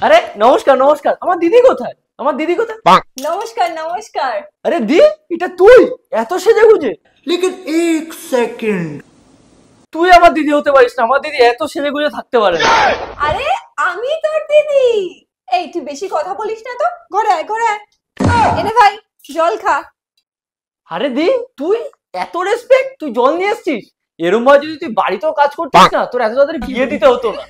আরে নমস্কার নমস্কার, আমার দিদি কোথায়? আমার দিদি কোথায়? নমস্কার নমস্কার। আরে দি, এটা তুই এত সেজে গুজে? लेकिन एक सेकंड তুই আমার দিদি হতে পারিস না, আমার দিদি এত সেজে গুজে থাকতে পারে না। আরে আমি তোর দিদি। এই তুই বেশি কথা বলিস না তো, ঘরে আয় ঘরে আয়। এনে ভাই জল খা। আরে দি, তুই এত রেসপেক্ট, তুই জল নিয়ে এসছিস? এরম ভাবে যদি তুই বাড়িতেও কাজ করতিস না, তোর এত তাড়াতাড়ি বিয়ে দিতে হতো না।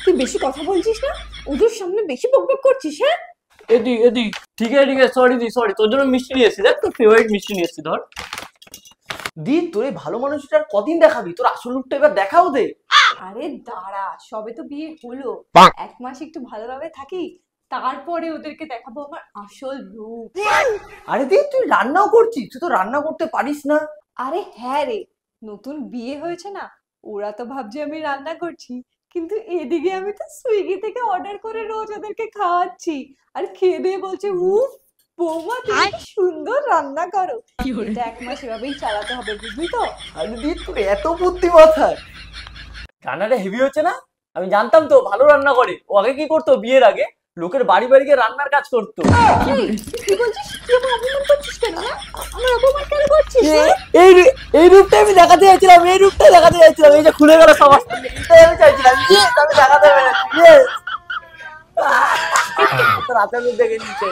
তুই বেশি কথা বলছিস না, ওদের সামনে বেশি বকবক করছিস। হ্যাঁ এদি এদি, ঠিক আছে ঠিক আছে, সরি দি সরি, তোর জন্য মিষ্টি নিয়ে এসছি, দেখ তোর ফেভারিট মিষ্টি নিয়ে এসছি, ধর। দি, তোর এই ভালো মানুষটা আর কদিন দেখাবি? তোর আসল রূপটা এবার দেখাও দে। আরে দাঁড়া, সবে তো বিয়ে হলো, এক মাস একটু ভালোভাবে থাকি, তারপরে ওদেরকে দেখাবো আমার আসল রূপ। আরে দি, তুই রান্নাও করছিস? তুই তো রান্না করতে পারিস না। আরে হ্যাঁ রে, নতুন বিয়ে হয়েছে না, ওরা তো ভাবছে আমি রান্না করছি, কিন্তু এদিকে আমি তো সুইগি থেকে অর্ডার করে রোজ ওদেরকে খাওয়াচ্ছি, আর খেয়ে দিয়ে বলছে উফ বৌমা তুমি কি সুন্দর রান্না করো। এটা এক মাস এভাবেই চালাতে হবে, বুঝলি তো? আরে দি, তোর এত বুদ্ধি মাথায়! রান্নাটা হেভি হচ্ছে না? আমি জানতাম তো ভালো রান্না করে। ও আগে কি করতো, বিয়ের আগে লোকের বাড়ি বাড়ি গিয়ে রান্নার কাজ করতো। এই, তুই বলছিস তুই আমার অপমান করছিস কেন? হ্যাঁ? আমার অপমান কেন করছিস? এই এই রূপটা আমি দেখাতে চাইছিলাম, এই রূপটা দেখাতে চাইছিলাম, এই যে খুলে গেল সবার সামনে, এটাই আমি চাইছিলাম। আমি দেখাতে পেরেছি। তোর হাতের রূপ দেখে নিচ্ছে।